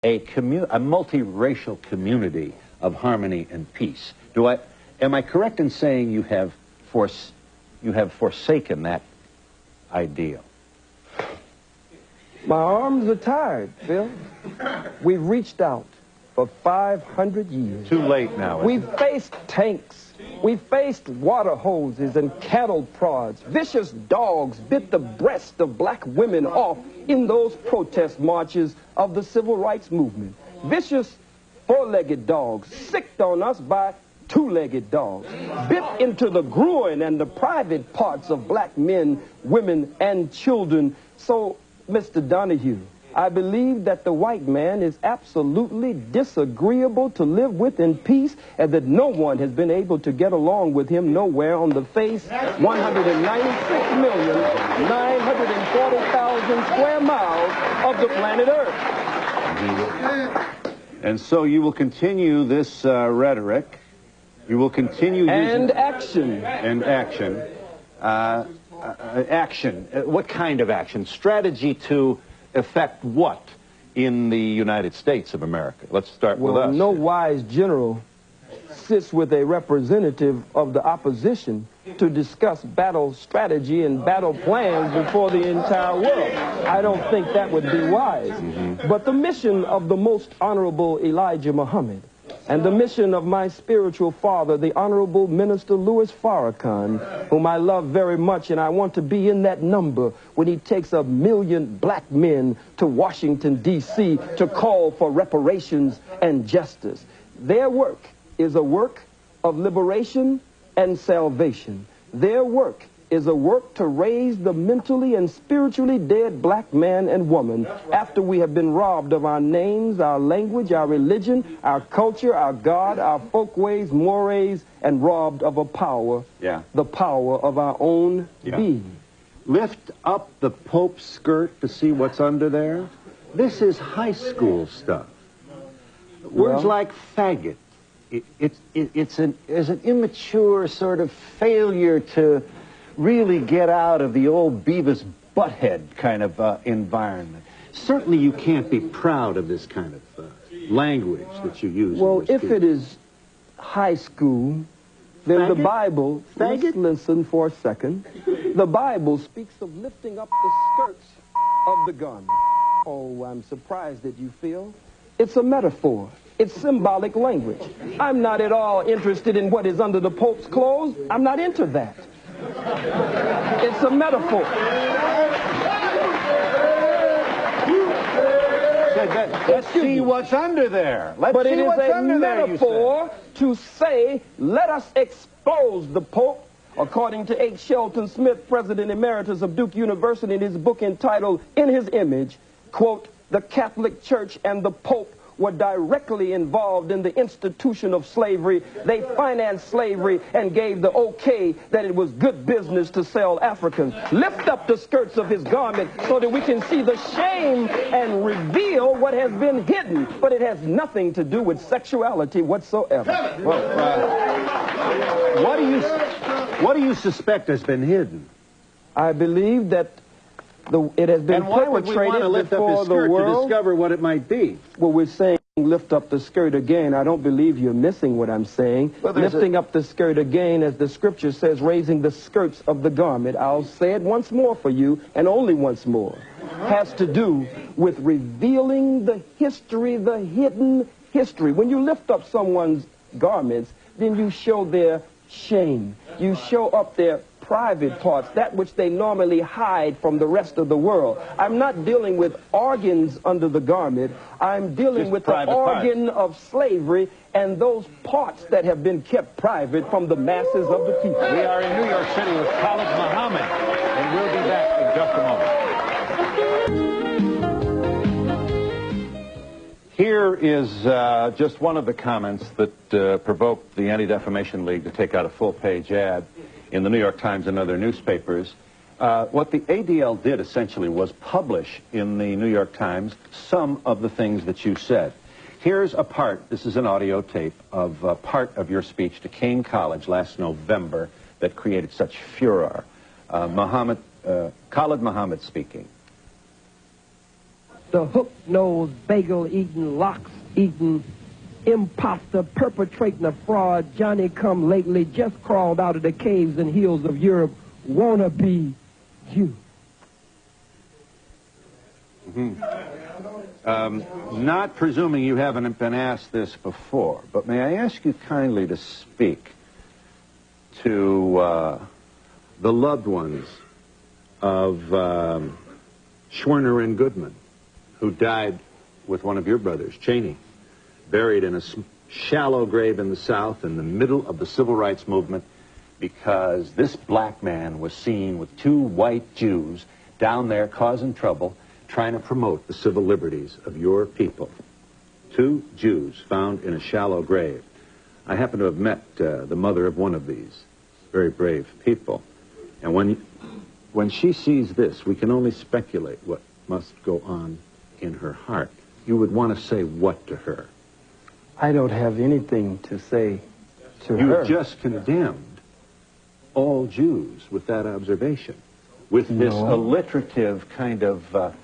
a multiracial community of harmony and peace. Am I correct in saying you have forsaken that ideal? My arms are tired, Phil. We've reached out for 500 years. Too late now. We've faced tanks. We've faced water hoses and cattle prods. Vicious dogs bit the breast of black women off in those protest marches of the civil rights movement. Vicious four-legged dogs sicked on us by two-legged dogs, bit into the groin and the private parts of black men, women, and children. So, Mr. Donahue, I believe that the white man is absolutely disagreeable to live with in peace, and that no one has been able to get along with him nowhere on the face 196,940,000 square miles of the planet Earth. And so you will continue this rhetoric. You will continue using... And action. And action. Action. What kind of action? Strategy to affect what in the United States of America? Let's start with us. No wise general sits with a representative of the opposition to discuss battle strategy and battle plans before the entire world. I don't think that would be wise. But the mission of the most honorable Elijah Muhammad and the mission of my spiritual father, the Honorable Minister Louis Farrakhan, whom I love very much, and I want to be in that number when he takes 1 million black men to Washington, D.C. to call for reparations and justice. Their work is a work of liberation and salvation. Their work is a work to raise the mentally and spiritually dead black man and woman after we have been robbed of our names, our language, our religion, our culture, our God, our folkways, mores, and robbed of a power, the power of our own being. Lift up the Pope's skirt to see what's under there. This is high school stuff. Words like faggot. It's an immature sort of failure to really get out of the old Beavis Butthead kind of environment. Certainly you can't be proud of this kind of language that you use. Well, if it is high school, then faggot? The Bible, listen for a second, the Bible speaks of lifting up the skirts of the garment. Oh, I'm surprised that you feel. It's a metaphor. It's symbolic language. I'm not at all interested in what is under the Pope's clothes. I'm not into that. It's a metaphor. Let's see what's under there. But it is a metaphor to say, let us expose the Pope, according to H. Shelton Smith, President Emeritus of Duke University, in his book entitled, In His Image, quote, the Catholic Church and the Pope were directly involved in the institution of slavery. They financed slavery and gave the okay that it was good business to sell Africans. Lift up the skirts of his garment so that we can see the shame and reveal what has been hidden. But it has nothing to do with sexuality whatsoever. Well, what do you suspect has been hidden? I believe that it has been perpetrated before the world to discover what it might be. Well, we're saying lift up the skirt again. I don't believe you're missing what I'm saying. Lifting up the skirt again, as the scripture says, raising the skirts of the garment. I'll say it once more for you, and only once more. Has to do with revealing the history, the hidden history. When you lift up someone's garments, then you show their shame. You show up their private parts, that which they normally hide from the rest of the world. I'm not dealing with organs under the garment. I'm dealing with the organ of slavery and those parts that have been kept private from the masses of the people. We are in New York City with Khalide Mohamed, and we'll be back in just a moment. Here is just one of the comments that provoked the Anti-Defamation League to take out a full-page ad in the New York Times and other newspapers. What the ADL did essentially was publish in the New York Times some of the things that you said. Here's a part, this is an audio tape, of part of your speech to Kane College last November that created such furor. Khalide Mohamed speaking. the hook-nosed, bagel-eating, lox-eating, imposter perpetrating a fraud, Johnny-come-lately, just crawled out of the caves and hills of Europe, wanna be you. Not presuming you haven't been asked this before, but may I ask you kindly to speak to the loved ones of Schwerner and Goodman, who died with one of your brothers, Cheney, buried in a shallow grave in the South in the middle of the Civil Rights Movement because this black man was seen with two white Jews down there causing trouble, trying to promote the civil liberties of your people. Two Jews found in a shallow grave. I happen to have met the mother of one of these very brave people. And when she sees this, we can only speculate what must go on in her heart. You would want to say what to her? I don't have anything to say to her. You have just condemned all Jews with that observation, with this alliterative kind of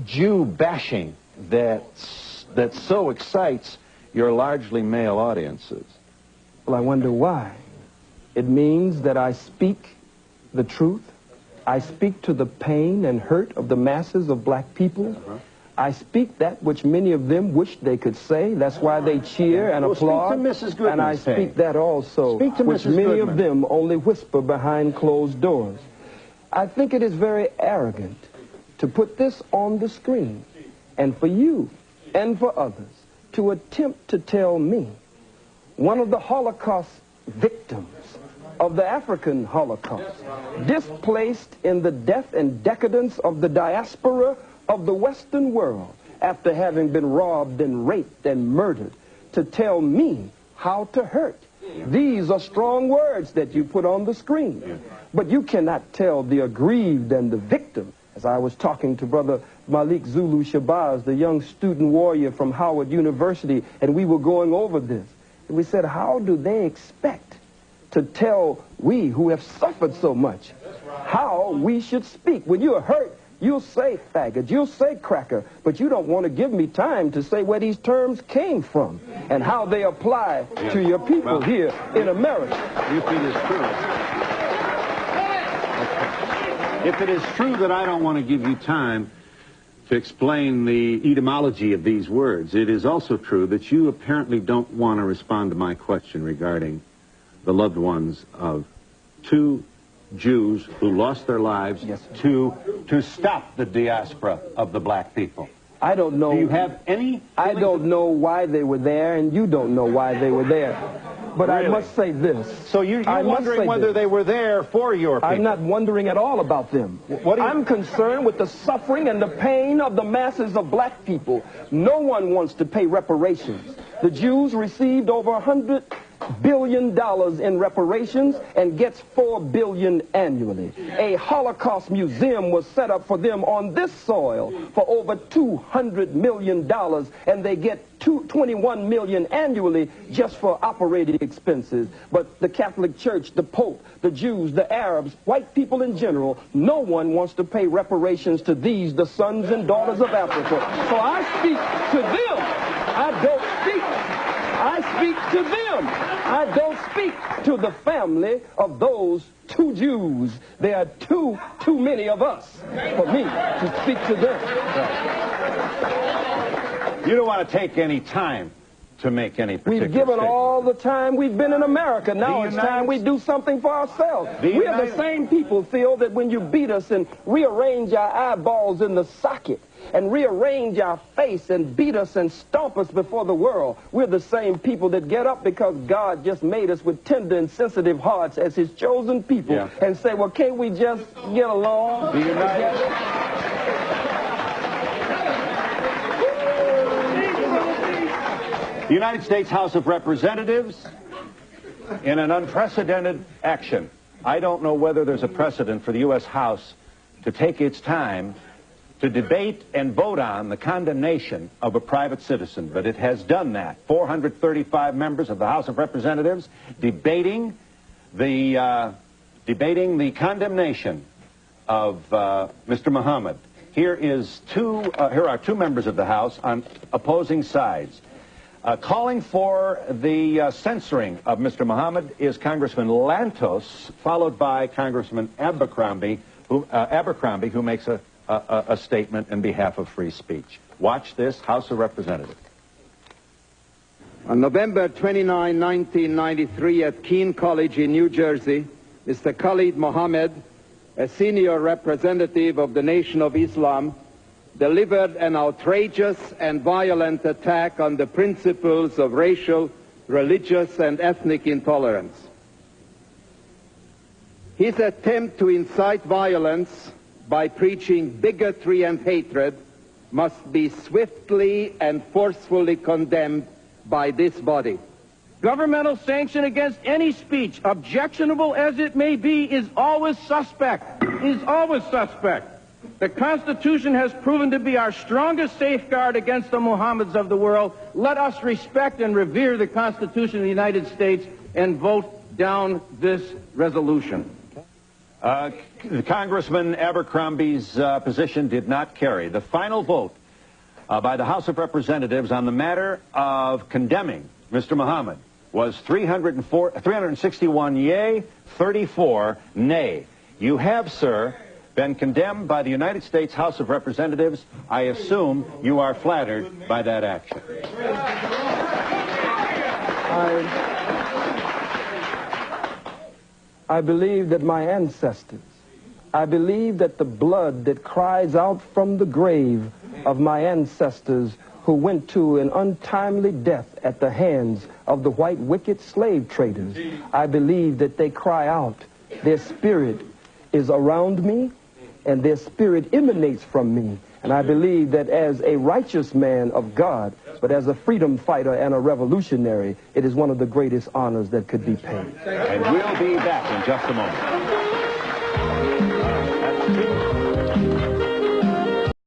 Jew bashing that so excites your largely male audiences. Well, I wonder why. It means that I speak the truth. I speak to the pain and hurt of the masses of black people. I speak that which many of them wish they could say. That's why they cheer and applaud. Speak to Mrs. Goodman. And I speak that also, which many of them only whisper behind closed doors. I think it is very arrogant to put this on the screen, and for you and for others to attempt to tell me, one of the Holocaust victims of the African Holocaust, displaced in the death and decadence of the diaspora of the Western world after having been robbed and raped and murdered, to tell me how to hurt. These are strong words that you put on the screen, but you cannot tell the aggrieved and the victim. As I was talking to Brother Malik Zulu Shabazz, the young student warrior from Howard University, and we were going over this, and we said, how do they expect to tell we who have suffered so much how we should speak? When you're hurt, you'll say faggot, you'll say cracker, but you don't want to give me time to say where these terms came from and how they apply to your people here in America. If it is true. If it is true that I don't want to give you time to explain the etymology of these words, it is also true that you apparently don't want to respond to my question regarding the loved ones of two Jews who lost their lives to stop the diaspora of the black people. I don't know. Do you have any? I don't know why they were there, and you don't know why they were there. But really? I must say this. So you're wondering whether they were there for your people? I'm not wondering at all about them. I'm concerned with the suffering and the pain of the masses of black people. No one wants to pay reparations. The Jews received over $100 billion in reparations and gets $4 billion annually. A Holocaust museum was set up for them on this soil for over $200 million, and they get $21 million annually just for operating expenses. But the Catholic Church, the Pope, the Jews, the Arabs, white people in general, no one wants to pay reparations to these, the sons and daughters of Africa. So I speak to them. I speak to them. I don't speak to the family of those two Jews. There are too many of us for me to speak to them. You don't want to take any time to make any particular We've given statement. all the time we've been in America. Now it's time we do something for ourselves. We are the same people, Phil, that when you beat us and rearrange our eyeballs in the socket and rearrange our face and beat us and stomp us before the world, we're the same people that get up because God just made us with tender and sensitive hearts as his chosen people and say, well, can't we just get along? Be united. The United States House of Representatives, in an unprecedented action. I don't know whether there's a precedent for the U.S. House to take its time to debate and vote on the condemnation of a private citizen, but it has done that. 435 members of the House of Representatives debating the condemnation of Mr. Mohamed Here are two members of the House on opposing sides. Calling for the censoring of Mr. Mohamed is Congressman Lantos, followed by Congressman Abercrombie, who makes a statement in behalf of free speech. Watch this, House of Representatives. On November 29, 1993, at Keene College in New Jersey, Mr. Khalid Mohamed, a senior representative of the Nation of Islam, delivered an outrageous and violent attack on the principles of racial, religious, and ethnic intolerance. His attempt to incite violence by preaching bigotry and hatred must be swiftly and forcefully condemned by this body. Governmental sanction against any speech, objectionable as it may be, is always suspect. The Constitution has proven to be our strongest safeguard against the Mohammeds of the world. Let us respect and revere the Constitution of the United States and vote down this resolution. Congressman Abercrombie's position did not carry. The final vote by the House of Representatives on the matter of condemning Mr. Mohamed was 361 yea, 34 nay. You have, sir, been condemned by the United States House of Representatives. I assume you are flattered by that action. I believe that my ancestors, I believe that the blood that cries out from the grave of my ancestors who went to an untimely death at the hands of the white wicked slave traders, I believe that they cry out. Their spirit is around me, and their spirit emanates from me. And I believe that as a righteous man of God, but as a freedom fighter and a revolutionary, it is one of the greatest honors that could be paid. And we'll be back in just a moment.